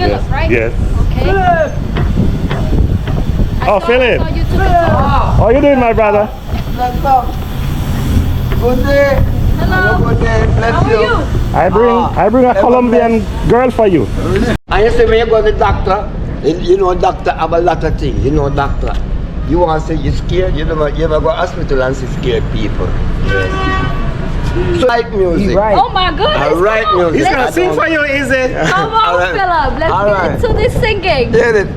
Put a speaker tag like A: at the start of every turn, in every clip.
A: Philip,
B: yes.
A: right?
B: Yes.
A: Okay.
B: Oh, Philip. How are you doing, my brother?
C: Good day.
A: Hello.
C: Good day. Bless
A: How are you?
B: I bring a Colombian girl for you.
C: And you say when you go to the doctor, you know doctor have a lot of things. You know doctor. You want to say you're scared, you never go to hospital and see scared people. Yes. So write music.
B: Right.
A: Oh my goodness.
C: I write music.
B: He's gonna sing for you, Izzy.
A: Come on,
C: Alright.
A: Philip. Let's
C: Alright.
A: get into this singing.
C: Get it.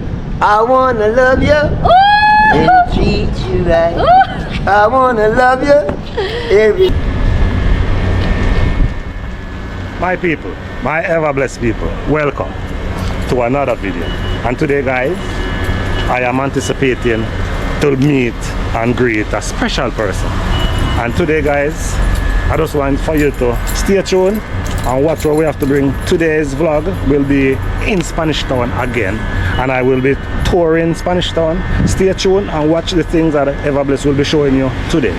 C: I wanna love you
A: Ooh.
C: and treat you right.
A: Ooh.
C: I wanna love you every.
B: My people, my ever blessed people, welcome to another video. And today, guys, I am anticipating to meet and greet a special person. And today, guys, I just want for you to stay tuned and watch what we have to bring. Today's vlog will be in Spanish Town again, and I will be touring Spanish Town. Stay tuned and watch the things that Everbless will be showing you today.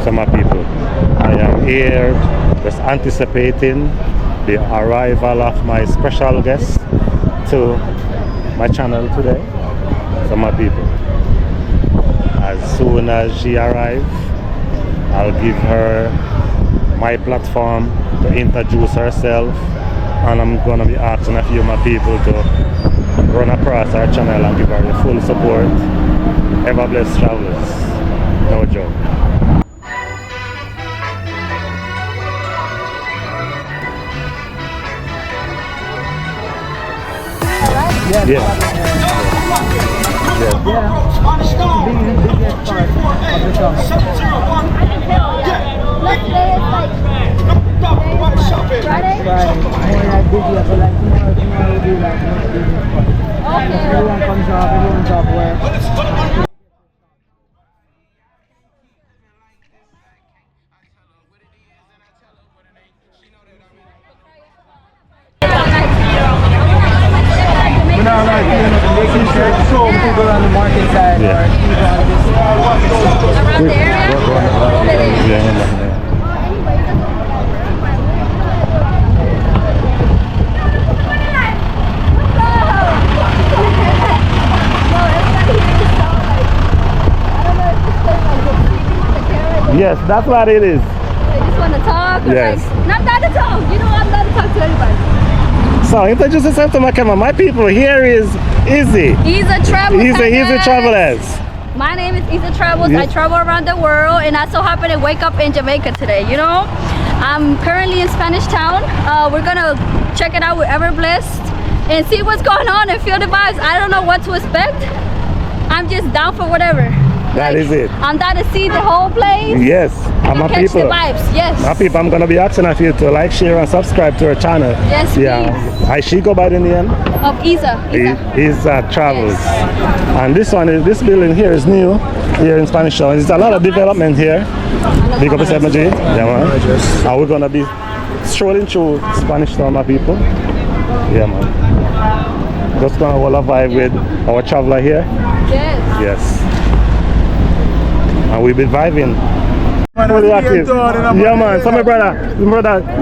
B: So my people, I am here just anticipating the arrival of my special guest to my channel today. So my people, as soon as she arrives, I'll give her my platform to introduce herself, and I'm gonna be asking a few of my people to run across her channel and give her the full support. Ever blessed travelers, no joke.
D: Yes.
B: Yeah. Yeah.
D: Biggest part of the song.
A: I can tell, yeah. Let's play it like Friday?
D: Friday, more like busy, but like tomorrow will be like more business part.
A: Okay.
D: Everyone comes off, everyone's off work. We're not like making sure to show people on the market side or people on this.
A: Around there? Hold it in.
B: Yeah. Yes, that's what it is.
A: They just want to talk. Or
B: Yes.
A: like, not that to talk. You know, I'm not to talk to anybody.
B: So introduce yourself to my camera. My people, here is Izzy.
A: He's a travel.
B: He's a travelers.
A: My name is Izzy Travels.
B: Yes.
A: I travel around the world, and I so happen to wake up in Jamaica today. You know, I'm currently in Spanish Town. We're gonna check it out with Everblessed and see what's going on and feel the vibes. I don't know what to expect. I'm just down for whatever.
B: That is it.
A: I'm down to see the whole place.
B: Yes, and
A: To
B: my
A: catch
B: people.
A: the vibes. Yes.
B: My people, I'm gonna be asking of you to like, share, and subscribe to her channel.
A: Yes,
B: Yeah. I she go by the name
A: Of Isa.
B: is Travels, and this building here is new here in Spanish Town. There's a lot of development here. Big up yourself, G. Yeah, man. And we're gonna be strolling through Spanish Town, my people. Yeah, man. Just gonna hold a vibe with our traveler here.
A: Yes.
B: Yes. And we've been vibing. Really active. Yeah, man. So my brother,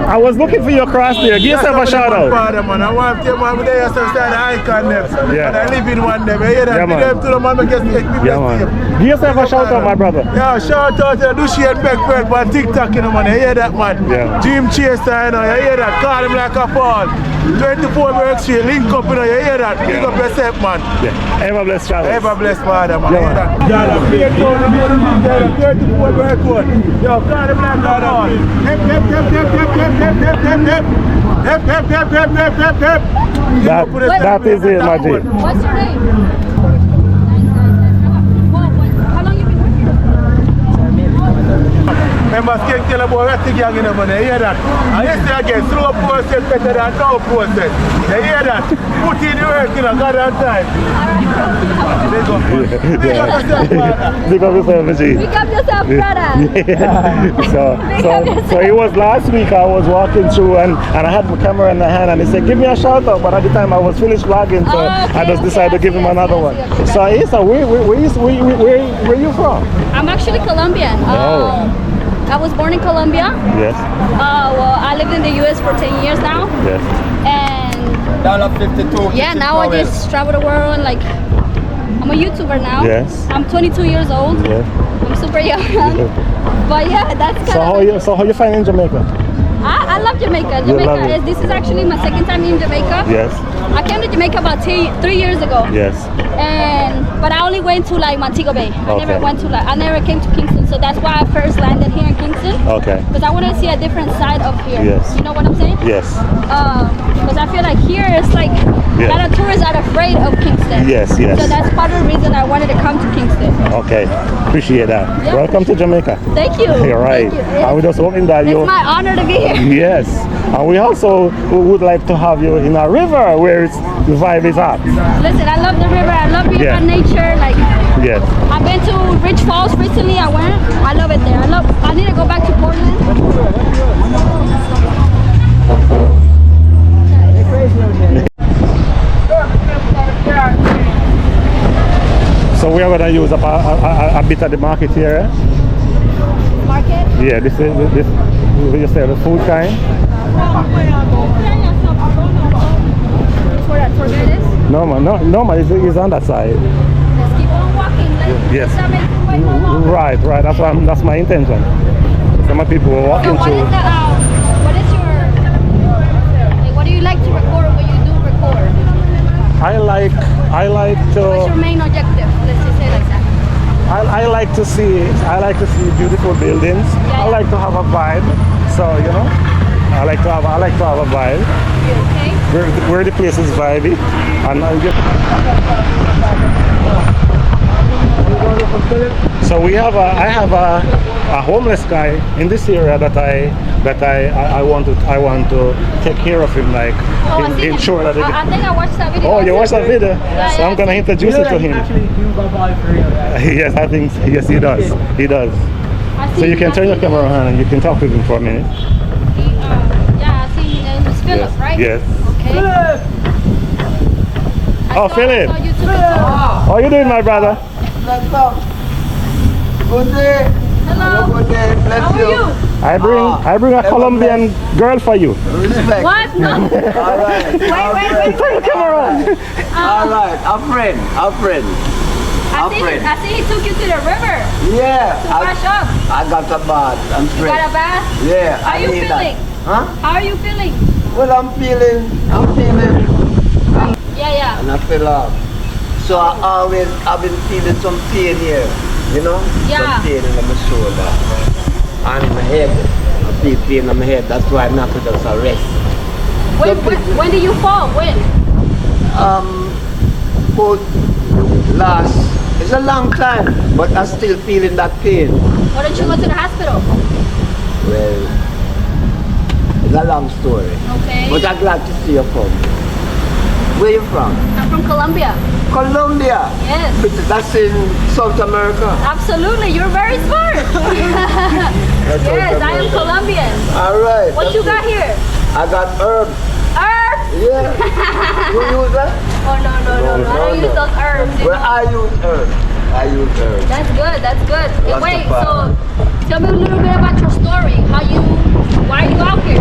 B: I was looking for you across there. Give yourself a shout out.
E: Man, I want to tell man, there are some stand icon them.
B: Yeah.
E: And I live in one them. You hear that?
B: Yeah, man.
E: Them to the man who gets
B: Yeah, man. Give yourself a shout out, my brother.
E: Yeah, shout out to Dushi and Beckford on TikTok, you know, man. You hear that, man?
B: Yeah.
E: Jim Chester, you know, you hear that? Call him like a Paul. 24 Berg Street, link up, you know, you hear that? Pick up yourself, man.
B: Yeah. Ever blessed travel.
E: Ever blessed father, man.
B: Yeah,
E: You hear
B: man.
E: that? 34 Berg Road. Yo, call him like a Paul. Hip, hip, hip, hip, hip, hip, hip, hip, hip, hip. Hip, hip, hip, hip, hip, hip, hip.
B: That is it, my G.
A: What's your name? How long you been working?
E: Remember, skin tell about what the gang in the money. You hear that? And you say again, slow process better than no process. You hear that? Put in the work in a goddamn time. Big up yourself, brother.
B: Big up yourself, G.
A: Pick up yourself, brother.
B: So it was last week I was walking through and I had my camera in the hand and he said, give me a shout out, but at the time I was finished vlogging, so I just decided to give him another one. So Issa, where are you from?
A: I'm actually Colombian. I was born in Colombia.
B: Yes.
A: Well, I lived in the US for 10 years now.
B: Yes.
A: And
D: $52.
A: yeah, now I just travel the world. Like, I'm a YouTuber now.
B: Yes.
A: I'm 22 years old.
B: Yes.
A: I'm super young. But yeah, that's kind of.
B: So how you finding Jamaica?
A: I love Jamaica.
B: You love it.
A: This is actually my second time in Jamaica.
B: Yes.
A: I came to Jamaica about 3 years ago.
B: Yes.
A: But I only went to like Montego Bay. I never came to Kingston, so that's why I first landed here in Kingston.
B: Okay.
A: Because I want to see a different side of here.
B: Yes.
A: You know what I'm saying?
B: Yes.
A: Because I feel like here it's like a lot of tourists are afraid of Kingston.
B: Yes, yes.
A: So that's part of the reason I wanted to come to Kingston.
B: Okay. Appreciate that.
A: Yeah.
B: Welcome to Jamaica.
A: Thank you.
B: You're right.
A: Thank you.
B: I was just hoping that
A: It's my honor to be here.
B: Yes. And we also would like to have you in a river where the vibe is at.
A: Listen, I love the river. I love being around nature. Like,
B: yes.
A: I've been to Rich Falls recently. I went. I love it there. I need to go back to Portland.
B: So we are going to use a bit of the market here. Eh?
A: Market?
B: Yeah, this is you say the food kind.
A: For this?
B: No man, it's on that side.
A: Let's keep on walking.
B: Yes.
A: Let's not make them wait no longer.
B: Right. That's my intention. Some people were walking
A: So
B: through.
A: what do you like to record when you do record?
B: I like
A: What's your
B: to
A: main objective? Let's just say like that.
B: I like to see beautiful buildings. I like to have a vibe. So I like to have a vibe.
A: Okay.
B: Where the place is vibey, and so I have a homeless guy in this area that I want to take care of him, like ensure that.
A: I think I watched that video.
B: Oh, you watched that video?
A: Yeah,
B: So I'm gonna introduce you to him.
D: Actually, do go by for real, right?
B: Yes, I think yes he does. He does. So you can turn your camera on and you can talk with him for a minute.
A: Yeah, I see. It's Philip,
B: Yes.
A: right?
B: Yes.
A: Okay.
B: Oh, Philip. How you doing, my brother?
C: Good day.
A: Hello.
C: Good day. Bless
A: How are you?
B: I bring a Colombian girl for you.
C: Respect.
A: What? No.
C: All right.
A: Wait.
B: Turn your camera on.
C: All right. A friend.
A: I see he took you to the river
C: Yeah.
A: to wash up.
C: I got a bath. I'm
A: You
C: straight.
A: got a bath?
C: Yeah.
A: How
C: I
A: you
C: need
A: feeling?
C: That. Huh?
A: How are you feeling?
C: Well, I'm feeling.
A: Yeah.
C: And I feel off. So I've been feeling some pain here,
A: Yeah.
C: some pain in my shoulder and my head. I feel pain in my head. That's why I'm not going to just rest.
A: When did you fall? When?
C: But it's a long time, but I'm still feeling that pain.
A: Why don't you go to the hospital?
C: Well, it's a long story.
A: Okay.
C: But I'm glad to see you come. Where you from?
A: I'm from Colombia.
C: Colombia.
A: Yes.
C: But that's in South America.
A: Absolutely. You're very smart. Yes, I am Colombian.
C: All right.
A: What you got here?
C: I got herbs.
A: Herbs?
C: Yeah. You use that?
A: Oh, no. I don't use those herbs.
C: Well, I use herbs.
A: That's good. And
C: Lots
A: wait,
C: of fun.
A: so tell me a little bit about your story. Why are you out here?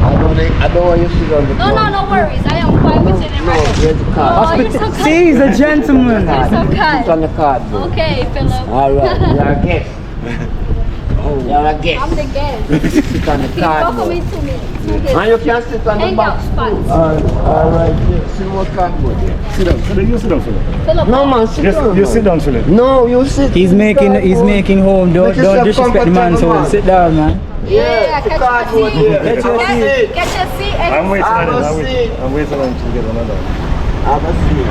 C: I don't want you to sit on the floor.
A: No worries. I am fine with sitting
C: No,
A: right
C: here's the
A: Oh,
C: card.
A: you're so kind.
D: See, he's a gentleman.
A: You're so
C: Sit
A: kind.
C: on the cardboard.
A: Okay, Philip.
C: All right. You're a guest. You're a guest.
A: I'm the guest.
C: Sit on the
A: He's welcoming
C: cardboard.
A: to me.
C: And you can sit on the
A: Hang out
C: box.
A: spots.
C: All right. Yeah. Sit on the cardboard. Yeah.
B: Sit down. You sit down, Philip.
A: Philip.
C: No, man, sit down.
B: You
C: man.
B: sit down, Philip.
C: No, you sit.
D: He's making home. Don't disrespect the man's home. Sit down, man.
A: Yeah,
C: the
A: catch
C: cardboard
A: your
C: here.
D: Get your seat.
A: Get your seat.
B: I'm waiting
C: I
B: on
C: will
B: it.
C: see.
B: I'm waiting on it to get another one.
C: Have a seat.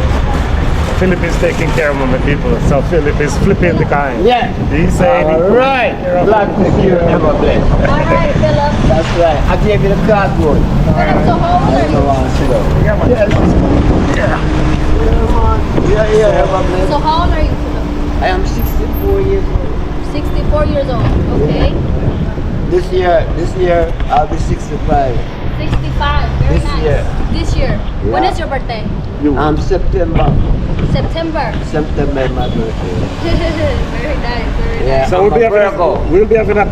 B: Philip is taking care of my people, so Philip is flipping the kind.
C: Yeah.
B: He's saying,
C: Alright. Glad to hear ever blessed.
A: Alright, Philip.
C: That's right. I gave you the cardboard.
A: Philip, so how old
C: I
A: are
C: don't
A: you?
C: want to sit down.
B: yeah, man.
C: Yeah, ever blessed.
A: So how old are you, Philip?
C: I am 64 years old.
A: 64 years old. Okay.
C: This year, I'll be 65.
A: 65. Very
C: This
A: nice.
C: year.
A: This year. When
C: Yeah.
A: is your birthday?
C: September.
A: September.
C: September is my birthday.
A: Very nice. Very
C: Yeah.
A: nice.
B: So
C: I'm a Virgo.
B: we'll be having a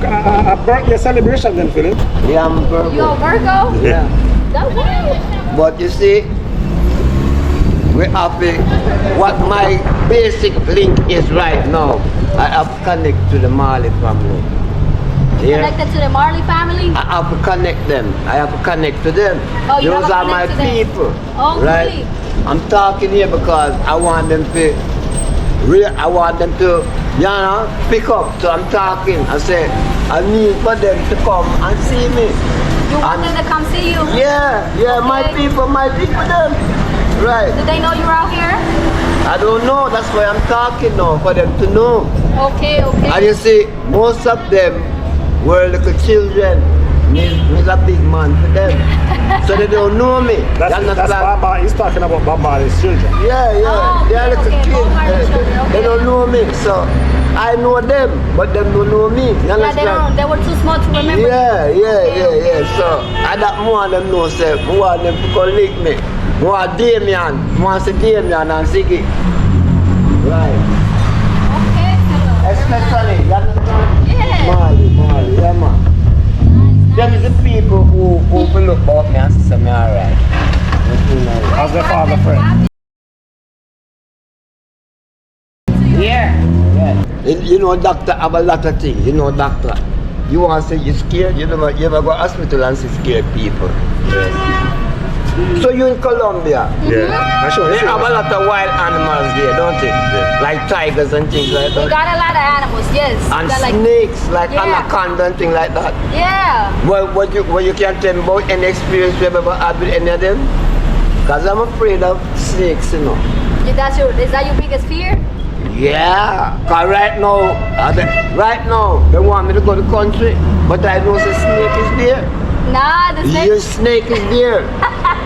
B: birthday celebration then, Philip.
C: Yeah, I'm a Virgo.
A: You a Virgo?
C: Yeah.
A: That's right.
C: But you see, we're happy. What my basic link is right now, I have to connect to the Marley family. Yeah.
A: Connected to the Marley family?
C: I have to connect them. I have to connect to them.
A: Oh, you
C: Those
A: have to
C: are my
A: connect to them.
C: people.
A: Oh,
C: right?
A: really?
C: I'm talking here because I want them to I want them to, pick up. So I'm talking. I say, I need for them to come and see me.
A: You want them to come see you?
C: Yeah, my
A: Okay.
C: people, them. Right.
A: Do they know you're out here?
C: I don't know. That's why I'm talking now, for them to know.
A: Okay, okay.
C: And you see, most of them were little children. Me's a big man for them. So they don't know me.
B: That's
C: You understand?
B: Baba. He's talking about Baba, his children.
C: Yeah.
A: Oh,
C: They're
A: okay,
C: little
A: okay.
C: kids.
A: Both Marley children, okay.
C: They don't know me. So I know them, but them don't know me. You
A: Yeah,
C: understand?
A: they were too small to remember.
C: Yeah. So I don't want them know, say, I want them to come lick me. I want Damien. I want to see Damien and Ziggy. Right.
A: Okay, Philip.
C: Especially, you understand?
A: Yeah.
C: Marley, yeah man. Them is the people who look about me and say me alright.
B: How's their father friend?
C: Yeah. You know, doctor have a lot of things. You know, doctor. You want to say you're scared? You ever go to hospital and see scared people? Yes. So you in Colombia?
B: Yeah. I sure.
C: They have a lot of wild animals there, don't they? Like tigers and things like
A: We
C: that.
A: got a lot of animals, yes. We
C: And
A: got like,
C: snakes, like
A: Yeah.
C: anaconda and things like that.
A: yeah.
C: Well, what you can tell me about any experience you ever had with any of them? Because I'm afraid of snakes, you know.
A: Is that your biggest fear?
C: Yeah, because right now, they want me to go to the country, but I know the snake is there.
A: Nah, the snake.
C: Your snake is there.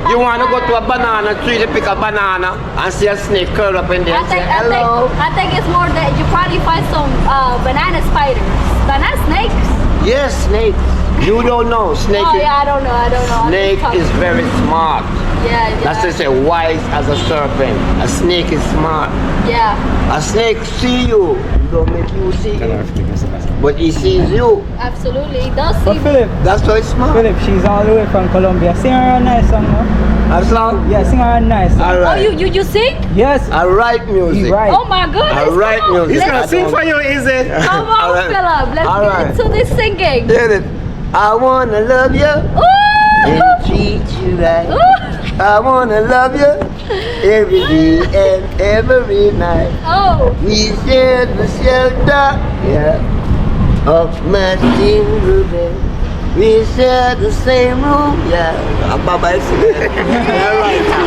C: You want to go to a banana tree to pick a banana and see a snake curl up in there and say, hello.
A: I think it's more that you probably find some banana spiders. Banana snakes?
C: Yes, snake. You don't know. Snake
A: Oh yeah, I don't know. I'm just
C: snake
A: talking.
C: is very smart.
A: Yeah.
C: That's to say, wise as a serpent. A snake is smart.
A: Yeah.
C: A snake see you, don't make you see him, but he sees you.
A: Absolutely. It does
D: But
A: seem.
D: Philip,
C: That's why it's smart.
D: Philip, she's all the way from Colombia. Sing her a nice song, no?
C: As long,
D: Yeah, sing her a nice song.
A: Oh,
C: alright.
A: you sing?
D: Yes,
C: I write music.
D: he right.
A: Oh my goodness.
C: I write
A: come on.
C: music.
B: He's gonna
A: Let's-
B: sing for you, Izzy.
A: Come on,
C: Alright.
A: Philip. Let's
C: Alright.
A: get into this singing.
C: Get it? I wanna love you
A: Ooh!
C: and treat you right.
A: Ooh!
C: I wanna love you every day and every night.
A: Oh.
C: We share the shelter, of my single bed. We share the same room, Baba is singing.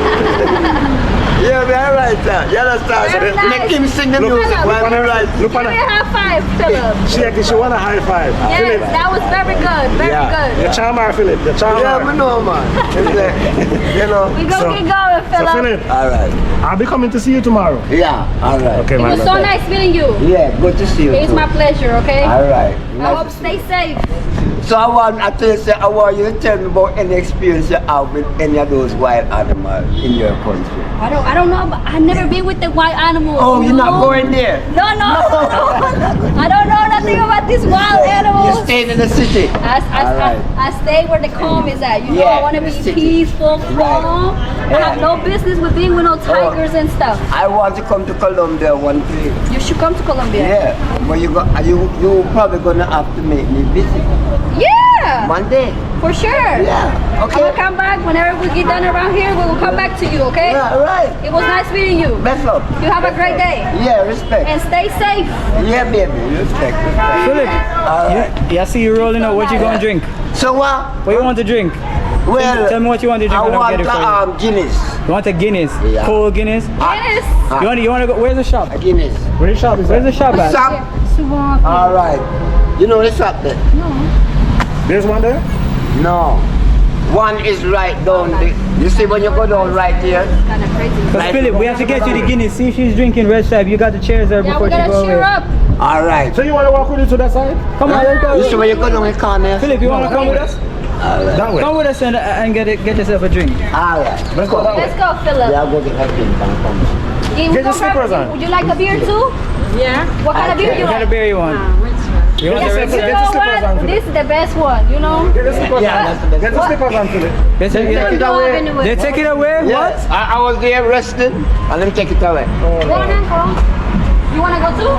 C: Yeah, we are right, sir. You understand?
A: Very nice.
C: Make him sing the
B: Look,
C: music
A: look,
C: while we right.
B: Look
A: Give
B: on
A: me a
B: her.
A: high five, Philip.
B: She want a high five.
A: Yes, that was very good. Very
C: Yeah.
B: Your
A: good.
B: charmer, Philip. Your charmer.
C: Yeah, we know, man. You know.
A: We gonna
B: So-
A: get going,
B: So
A: Philip.
B: Philip,
C: All right.
B: I'll be coming to see you tomorrow.
C: Yeah, all right.
B: Okay,
A: It
B: man.
A: was so nice meeting you.
C: Yeah, good to see you.
A: It's
C: too.
A: my pleasure, okay?
C: All right.
A: I hope stay safe.
C: So I want you to tell me about any experience you have with any of those wild animals in your country.
A: I don't know, but I've never been with the wild animals.
C: Oh, you're not
A: No.
C: going there?
A: No. I don't know nothing about these wild
C: You're
A: animals.
C: staying in the city. All right.
A: I stay where the calm is at. You know,
C: Yeah,
A: I want to
C: the
A: be
C: city.
A: peaceful, calm. I have no business with being with no tigers and stuff.
C: I want to come to Colombia one day.
A: You should come to Colombia.
C: Yeah, but you probably gonna have to make me visit
A: Yeah,
C: one day.
A: for sure.
C: Yeah.
A: I'm
C: Okay.
A: gonna come back whenever we get done around here. We will come back to you, okay?
C: Yeah, all right.
A: It was nice meeting you.
C: Best love.
A: You have a great day
C: Yeah, respect.
A: and stay safe.
C: Yeah, baby, respect.
D: Philip,
C: All right.
D: yeah, see you rolling out. What you gonna drink?
C: So what?
D: What you want to drink?
C: Well,
D: Tell me what you want to drink
C: I
D: and I'll get
C: want
D: it for you.
C: Guinness.
D: You want a Guinness?
C: Yeah.
D: Cold Guinness?
A: Yes.
D: You want to go? Where's the shop?
C: A Guinness.
B: Where's shop is
D: Where's the shop at?
C: Shop? All right. You know the shop there?
B: There's one there?
C: No. One is right down there. You see when you go down right here?
A: Kind of crazy.
D: Because Philip, we have to get you the Guinness. See if she's drinking Red Stripe. You got the chairs there
A: Yeah,
D: before
A: we
D: she
A: gotta
D: go
A: cheer
D: away.
A: up.
C: All right.
B: So you want to walk with you to that side?
D: Come on, let's go.
C: You see when you go down the corner?
D: Philip, you want to come with us?
B: That way.
D: Come with us and get yourself a drink.
C: All right.
B: Let's go that way.
A: Let's go, Philip.
C: Yeah, I'll go get that thing and come.
A: Yeah, we
B: Get your
A: go grab-
B: slippers on.
A: Would you like a beer too?
F: Yeah.
A: What kind of beer you
D: What kind of
A: like?
D: beer you want? You want the Red
A: You
B: Get
D: Stripe?
B: your
A: know
B: slippers on,
A: what?
B: Philip.
A: This is the best one, you know?
B: Get the slippers
C: Yeah,
B: on.
C: that's the best.
B: Get the slippers on, Philip.
D: They take
C: Take
D: it
C: it
D: away.
C: away.
D: They take it away? What?
C: Yes. I was there resting and let me take it away.
A: Go on, Uncle. You wanna go too?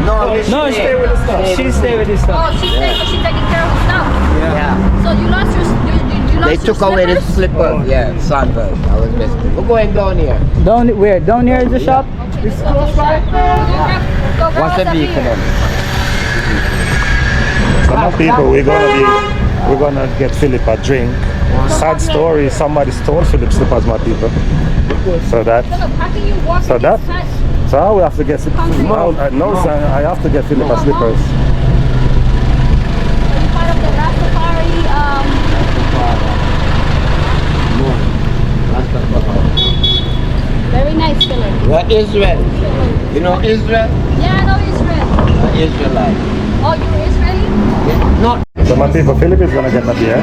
C: No,
D: No,
B: Stay with the stuff.
D: she stay with this
A: Oh,
D: stuff.
A: she's taking, she's taking care of her stuff.
C: Yeah.
A: So you lost your, you lost
C: They
A: your
C: took away the
A: slippers?
C: slippers. Yeah, sandals. I was resting. We're going down here.
D: Down where? Down here is the shop?
A: It's close by. Go grab
C: What's the
A: us a
C: beef for
A: beer.
C: them?
B: Some of people we're gonna get Philip a drink. Sad story, somebody stole Philip's slippers, my people. So that
A: Philip, how can you walk
B: So
A: in
B: that-
A: this fat-
B: so I will have to get no son, I have to get Philip a slippers.
A: you part of the Rastafari, very nice, Philip.
C: We're Israel. You know Israel?
A: Yeah, I know Israel.
C: We're Israelite.
A: Oh, you're Israeli?
C: Not.
B: So my people, Philip is gonna get a beer.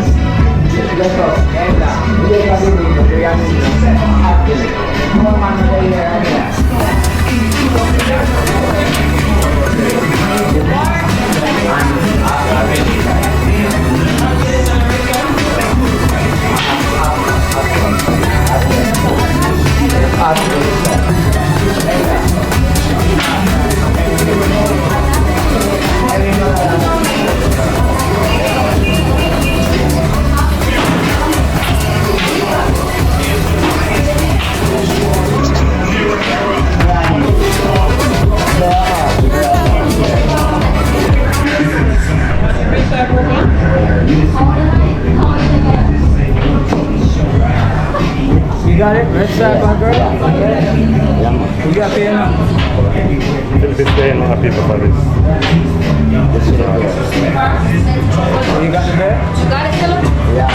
D: You got it? Red Stripe on girl? You got pay now?
B: Philip is paying a lot of people for this.
D: You got the bear?
A: You got it, Philip?
C: Yeah.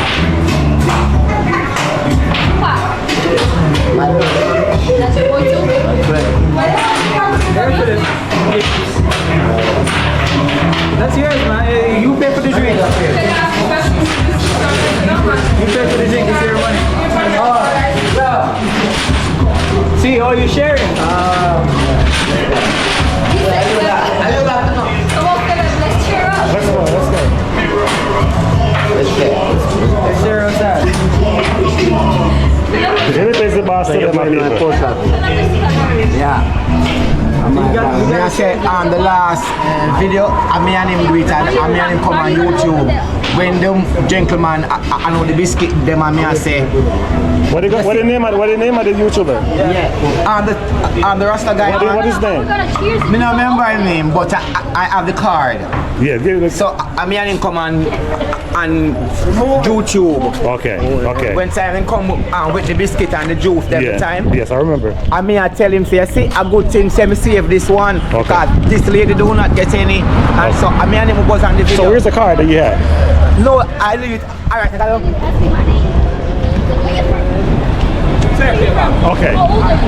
A: What? That's your boy too?
D: There it is. That's yours, man. Hey, you pay for the drink. You pay for the drink. It's your money. See, oh, you're sharing.
A: Come on, Philip, let's cheer up.
B: Let's go.
D: Let's share outside.
B: Philip is the boss to them, my people.
C: Yeah. I said on the last video, I me and him greet and I me and him come on YouTube. When them gentleman, I know the biscuit, them and me I say,
B: What the name of the YouTuber?
C: yeah, on the Rasta guy,
B: What is his
A: We're
B: name?
A: gonna cheers.
C: me not remember his name, but I have the card.
B: Yeah, give it.
C: So I me and him come on YouTube.
B: Okay.
C: When Simon come with the biscuit and the juice every time.
B: Yes, I remember.
C: I mean, I tell him, say, see, a good thing, say me save this one.
B: Okay.
C: Because this lady do not get any. And so, I mean, him was on the video.
B: So where's the card that you had?
C: No, I leave it. All right, I got it.
B: Okay.
A: How old are you?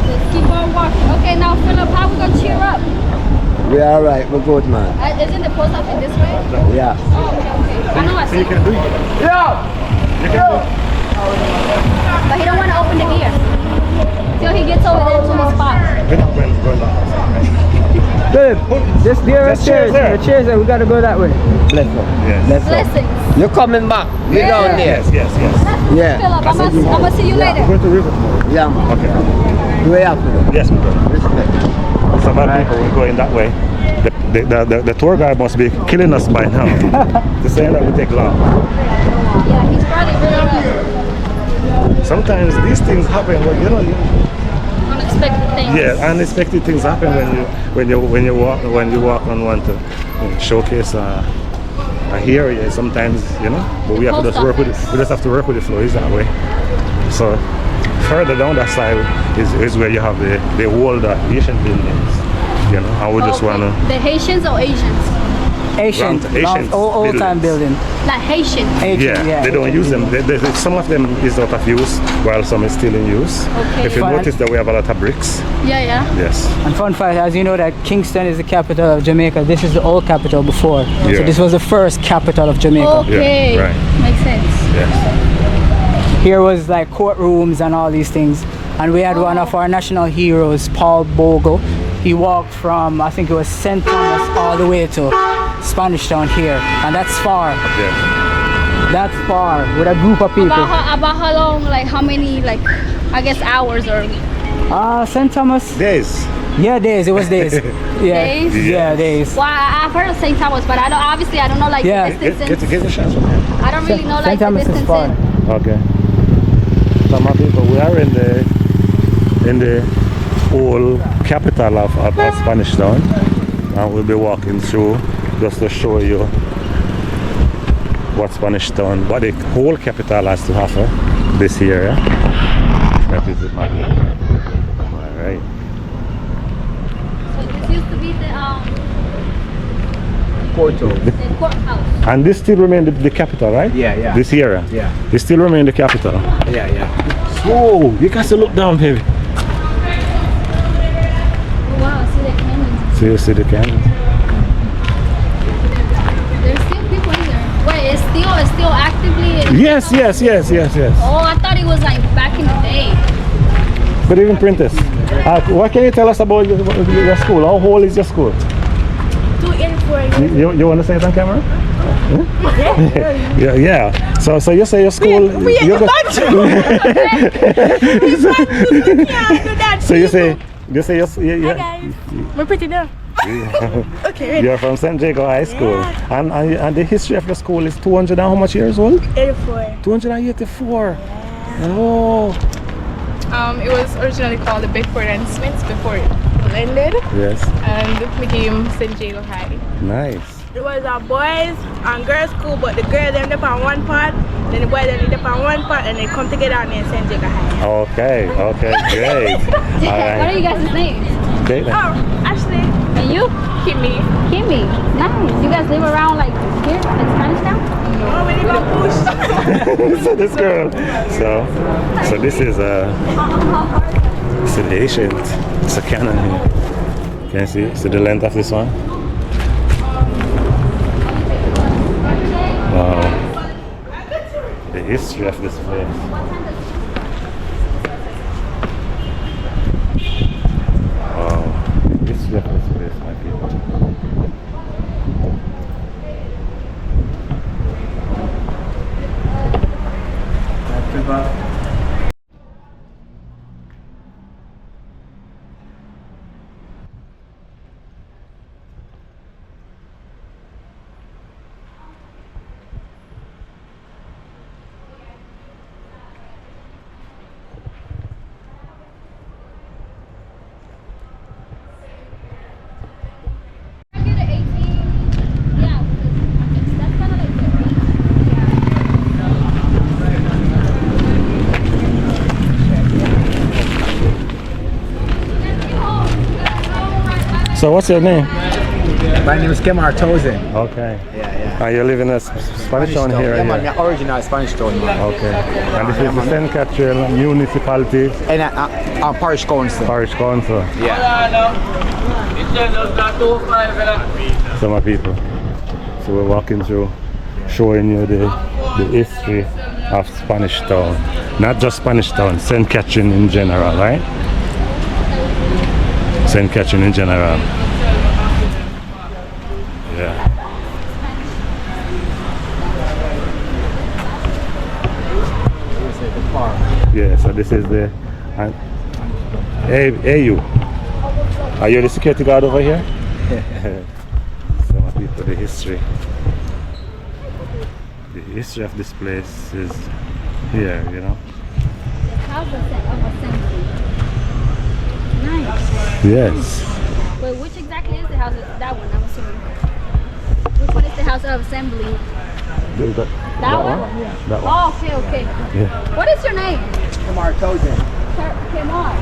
A: Let's keep on walking. Okay, now Philip, how we gonna cheer up?
C: We all right, we're good, man.
A: Isn't the post office this way?
C: Yeah.
A: Oh, okay. I know I
B: So
A: see.
B: you can do it. You can do
A: But he don't want to open the gear. Till he gets over there to his spot.
D: Philip, just there are
B: There's chairs
D: chairs.
B: there.
D: The chairs there. We gotta go that way.
C: Let's go.
B: Yes.
C: Let's go.
A: Blessings.
C: You're coming back. We down there.
B: Yes.
C: Yeah.
A: Philip, I'm gonna see you later.
B: Go to river.
C: Yeah, man.
B: Okay.
C: Do we have to do?
B: Yes, we go.
C: Respect.
B: Some other people will go in that way. The tour guide must be killing us by now. To say that will take long.
A: Yeah, he's probably really
B: Sometimes these things happen when
A: unexpected things.
B: yeah, unexpected things happen when you walk on one to showcase And here, yeah, sometimes, you know, but we have to
A: Post
B: just work with it.
A: office.
B: We just have to work with the flow. Is that way. So further down that side is where you have the older Asian buildings. You know, and we just wanna.
A: The Haitians or Asians?
D: Asian,
B: Asian
D: old time building.
A: Like Haitians.
D: Asian,
B: Yeah, they don't use them. Some of them is out of use, while some is still in use.
A: Okay.
B: If you
D: Fine.
B: notice that we have a lot of bricks.
A: Yeah, yeah.
B: Yes.
D: And fun fact, as you know that Kingston is the capital of Jamaica. This is the old capital before. So
B: Yeah.
D: this was the first capital of Jamaica.
A: Okay.
B: Yeah, right.
A: Makes sense.
B: Yes.
D: Here was like courtrooms and all these things. And we had one of our national heroes, Paul Bogle. He walked from, I think it was St. Thomas all the way to Spanish Town here. And that's far.
B: Yes.
D: That's far with a group of people.
A: About how long, like how many, like, I guess hours or
D: St. Thomas?
B: Days.
D: Yeah, days. It was days. Yeah.
A: Days?
D: Yeah, days.
A: Well, I've heard of St. Thomas, but I don't. Obviously, I don't know like
D: Yeah.
A: the distance.
B: Get the shot.
A: I don't really know like
D: St.
A: the
D: Thomas is
A: distance.
D: far.
B: Okay. So my people, we are in the old capital of Spanish Town, and we'll be walking through just to show you what Spanish Town, what the whole capital has to offer this year. Yeah? That is it, my people. All right.
A: So this used to be the
C: Porto.
A: courthouse.
B: And this still remain the capital, right?
C: Yeah, yeah.
B: This area.
C: Yeah.
B: It still remain the capital.
C: Yeah, yeah.
B: Whoa! You guys look down, baby.
A: Oh, wow, see the cannon.
B: So you see the cannon.
A: There's still people in there. Wait, it's still actively.
B: Yes.
A: Oh, I thought it was like back in the day.
B: Good evening, Princess. What can you tell us about your school? How old is your school?
A: 284.
B: You want to say it on camera? Yeah. So you say your school. So you say your.
F: Hi guys, we're pretty dumb. Okay, ready?
B: You're from St. Jago High School, and the history of the school is 200 and how much years old?
F: 84.
B: 284. Oh.
G: It was originally called the Bedford and Smiths before it blended
B: Yes.
G: and became St. Jago High.
B: Nice.
F: It was a boys and girls school, but the girls them up on one part, then the boys them up on one part, and they come together and then St. Jago High.
B: Okay, great. All
A: What are
B: right.
A: you guys' names?
B: Okay.
F: Oh, Ashley.
A: And you?
G: Kimmy.
A: Kimmy. Nice. You guys live around like here in Spanish Town?
F: Oh, we live on Bush.
B: So this girl. So this is the ancient. It's a cannon here. Can you see? See the length of this one? Wow. The history of this place. Wow. The history of this place, my people. So what's your name?
C: My name is Kemar Tozen.
B: Okay.
C: Yeah.
B: You live in a Spanish town here?
C: Yeah, man,
B: Yeah.
C: the original Spanish town, man.
B: Okay. And this is the St. Catherine Municipality
C: And Parish Council.
B: Parish Council.
C: Yeah.
B: So my people. So we're walking through, showing you the history of Spanish Town. Not just Spanish Town, St. Catherine in general, right? St. Catherine in general. Yeah. Yeah, so this is the hey you. Are you the security guard over here? Some of people, the history. The history of this place is here, you know.
A: The house of assembly. Nice.
B: Yes.
A: Wait, which exactly is the house? That one, I'm assuming. Which one is the House of Assembly.
B: That one?
E: Yeah.
B: That one.
A: Oh, okay, okay.
B: Yeah.
A: What is your name?
E: Kamar Thousand.
A: Kemar.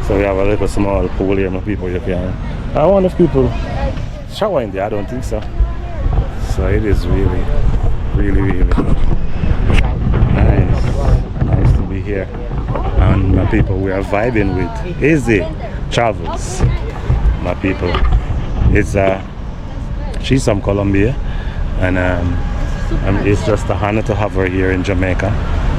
B: So we have a little small pool here, my people. You can. I wonder if people shower in there. I don't think so. So it is really, really nice. Nice to be here. And my people, we are vibing with Izzy Travels. My people, it's she's from Colombia, and it's just a honor to have her here in Jamaica.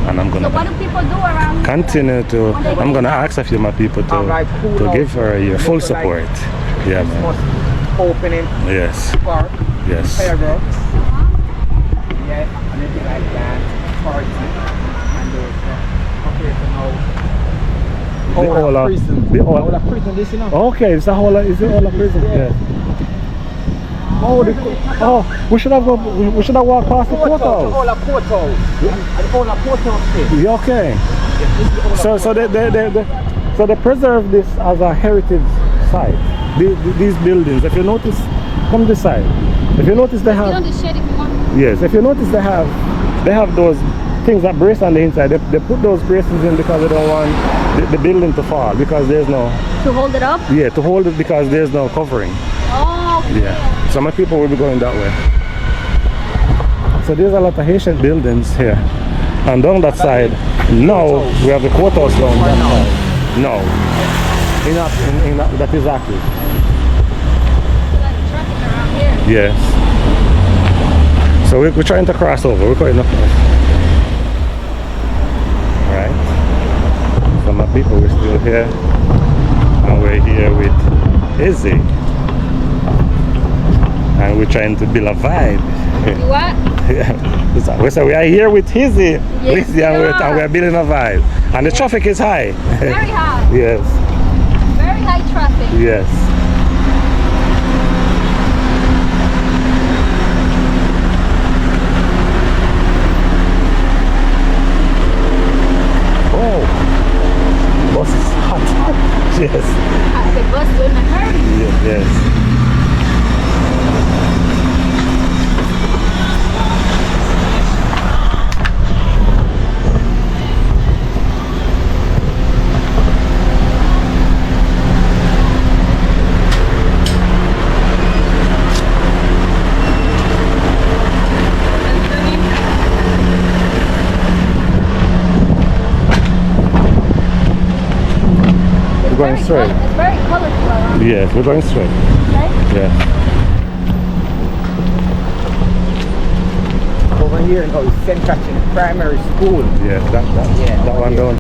B: And I'm gonna.
A: So what do people do around?
B: Continue to. I'm gonna ask a few more people to give her your full support. Yeah, man.
E: Opening
B: Yes.
E: park,
B: Yes.
E: fireworks, yeah, anything like that, party, and those
B: The whole of
E: prison.
B: the whole.
E: Whole of prison, this you know.
B: Okay, it's the whole. Is the whole of prison?
E: Yeah.
B: Yeah. Oh, we should have we should have walked past the courthouse.
E: Whole of courthouse. And whole of courthouse.
B: Yeah, okay.
E: Yeah, this is the whole of
B: So they preserve this as a heritage site. These buildings, if you notice, come this side. If you notice, they
A: Get on
B: have.
A: the shed if you want.
B: Yes, if you notice, they have those things that brace on the inside. They put those braces in because they don't want the building to fall, because there's no.
A: To hold it up?
B: Yeah, to hold it because there's no covering.
A: Oh, okay.
B: Yeah. Some people will be going that way. So there's a lot of Haitian buildings here. And down that side, now we have the courthouse down that side. No. That is active.
A: Traffic around here.
B: Yes. So we're trying to cross over. We're going up. Alright. So my people, we're still here. And we're here with Izzy. And we're trying to build a vibe.
A: You what?
B: Yeah. So we are here with Izzy.
A: Yes,
B: Izzy, and
A: we
B: we're
A: are.
B: building a vibe. And the traffic is high.
A: Very high.
B: Yes.
A: Very high traffic.
B: Yes. Oh, bus is hot. Yes.
A: The bus is in a hurry.
B: Yes. We're going straight.
A: It's very colorful around
B: Yes, we're going straight.
A: right?
B: Yes.
E: Over here now is St. Catherine Primary School.
B: Yes, that one down.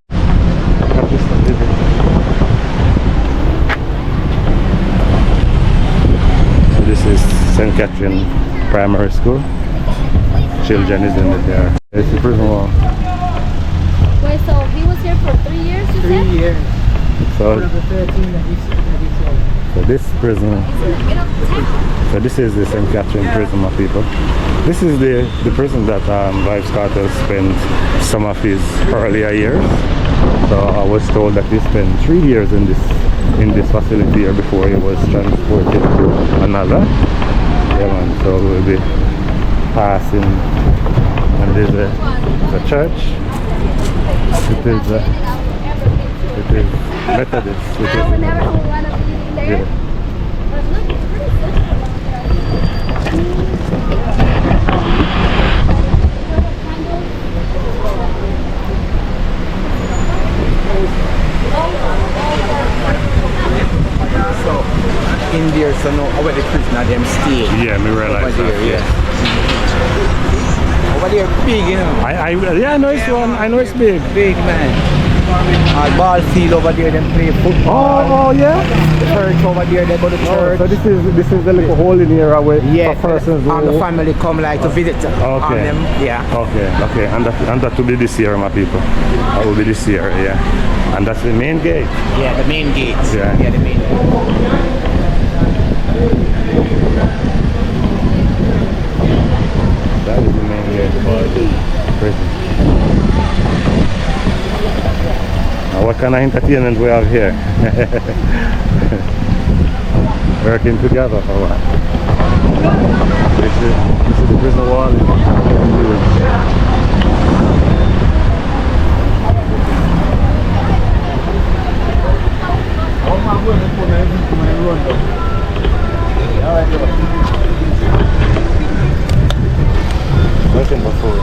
B: So this is St. Catherine Primary School. Children is in there. It's the prison wall.
A: Wait, so he was here for 3 years, you
E: 3
A: said?
E: years.
B: So,
E: Number 13 that he
B: so this prison.
A: Get up the table.
B: So this is the St. Catherine prison, my people. This is the prison that Vibes Carter spent some of his earlier years. So I was told that he spent 3 years in this facility here before he was transported to another. Yeah, man. So we'll be passing, and there's a church. It is Methodist. It
A: I would never
B: is,
A: want to be there.
B: yeah.
A: But look, it's pretty
E: So in there, so now over the prisoner them stay.
B: Yeah, me realize
E: Over
B: that.
E: there, yeah. Over there, big, you know.
B: I know it's one. I know it's big.
E: Big man. Ball field over there, them play football.
B: Oh yeah.
E: The church over there, they go to church.
B: So this is the little hole in here where
E: Yeah,
B: persons
E: and the
B: who.
E: family come like to visit.
B: Okay.
E: Them, yeah.
B: Okay, and that will be this year, my people. That will be this year, yeah. And that's the main gate.
E: Yeah, the main gate.
B: Yeah.
E: the main gate.
B: That is the main gate for the prison. Now what kind of entertainment we have here? Working together for what? This is the prison wall. Waiting before.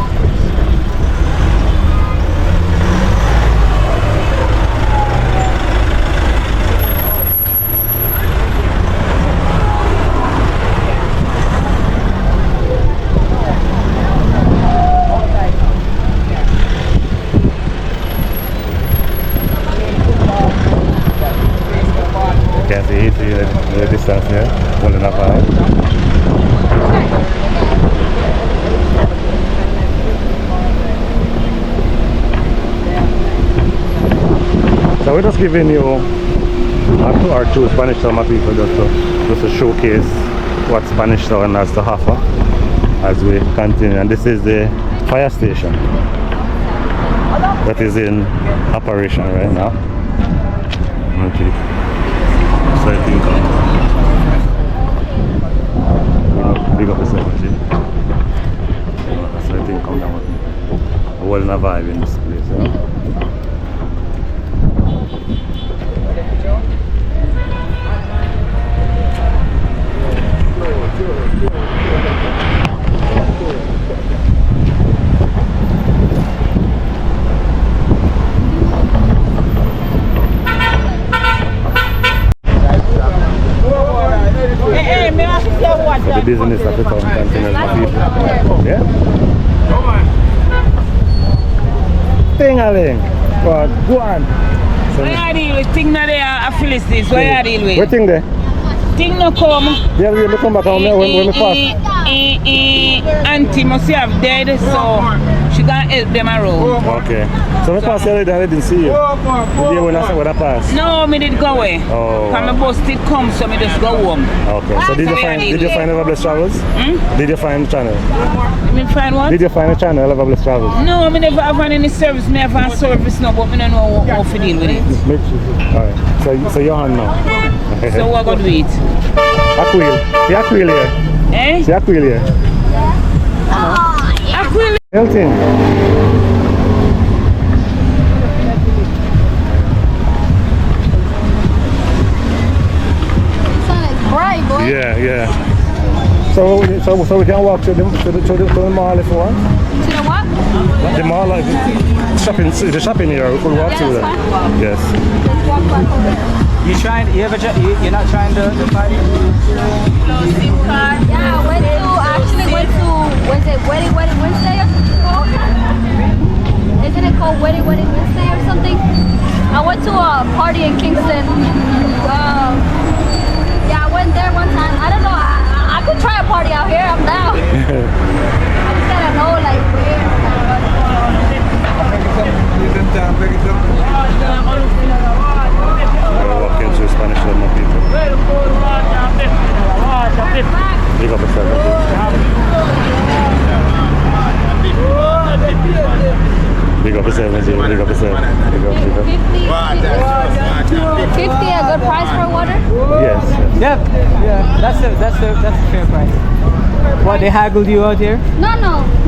B: Can't see it in the distance here, holding up high. So we're just giving you our two Spanish Mami people just to showcase what Spanish Town has to offer as we continue. And this is the fire station that is in operation right now. Okay. So I think big up yourself, so I think come down with me. A whole nother vibe in this place, you know? So the business of the town continues with people. Yeah? Ting-a-ling. Go on. So
H: why are you deal with thing that they are Philistines? Why are you deal with?
B: what thing there?
H: Thing no come.
B: Yeah, we come back when we pass.
H: Auntie must have dead, so she can help them around.
B: Okay. So we passed already and I didn't see you. The day when I passed.
H: No, me did go away.
B: Oh.
H: Come my bus did come, so me just go home.
B: Okay. So did you find Everblessed Travels? Did you find the channel?
H: Me find what?
B: Did you find the channel Everblessed Travels?
H: No, me never have any service. Me have a service now, but me don't know how to deal with it.
B: Alright. So you're on now.
H: So what gonna do it?
B: Aquil. See Aquil here.
H: Eh?
B: See Aquil here.
H: Aquil.
B: Elton.
A: Bright, boy.
B: Yeah. So we can walk to the mall if you want.
A: To the what?
B: The mall, like the shopping area. We could walk to that.
A: Fine.
B: Yes.
A: Let's walk back over there.
D: You're not trying the party?
A: Yeah, went to was it Wedding Wednesday or something? Isn't it called Wedding Wednesday or something? I went to a party in Kingston. Yeah, I went there one time. I don't know. I could try a party out here. I'm down. I just gotta know like where.
B: We're walking through Spanish Mami people. Big up yourself. Big up yourself, big up yourself. Big up.
A: 50 a good price for water?
B: Yes.
D: Yeah, that's the fair price. What, they haggled you out here?
A: No,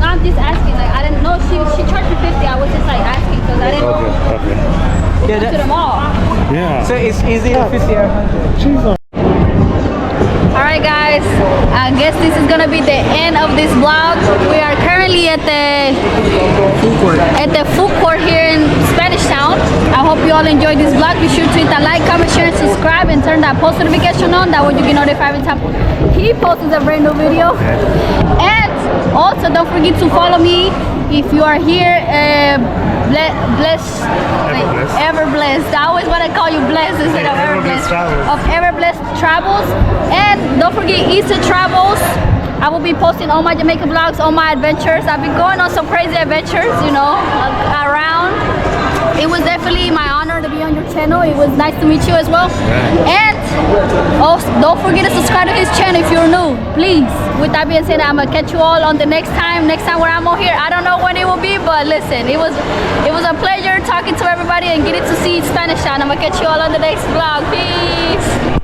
A: I'm just asking. Like I didn't know she charged me 50. I was just like asking because I didn't know.
B: Okay.
D: Yeah,
A: To the mall.
B: Yeah.
D: so it's easy to 50 or 100.
A: Alright guys, I guess this is gonna be the end of this vlog. We are currently at the food court here in Spanish Town. I hope you all enjoyed this vlog. Be sure to hit that like, comment, share, and subscribe, and turn that post notification on. That way you get notified every time he posts a brand new video. And also don't forget to follow me if you are here. Ever blessed. I always want to call you blessed instead of ever blessed. Of Ever Blessed Travels. And don't forget Easter Travels. I will be posting all my Jamaican vlogs, all my adventures. I've been going on some crazy adventures, you know, around. It was definitely my honor to be on your channel. It was nice to meet you as well. And also, don't forget to subscribe to his channel if you're new, please. With that being said, I'm gonna catch you all on the next time where I'm on here. I don't know when it will be, but listen, it was a pleasure talking to everybody and getting to see Spanish Town. I'm gonna catch you all on the next vlog. Peace.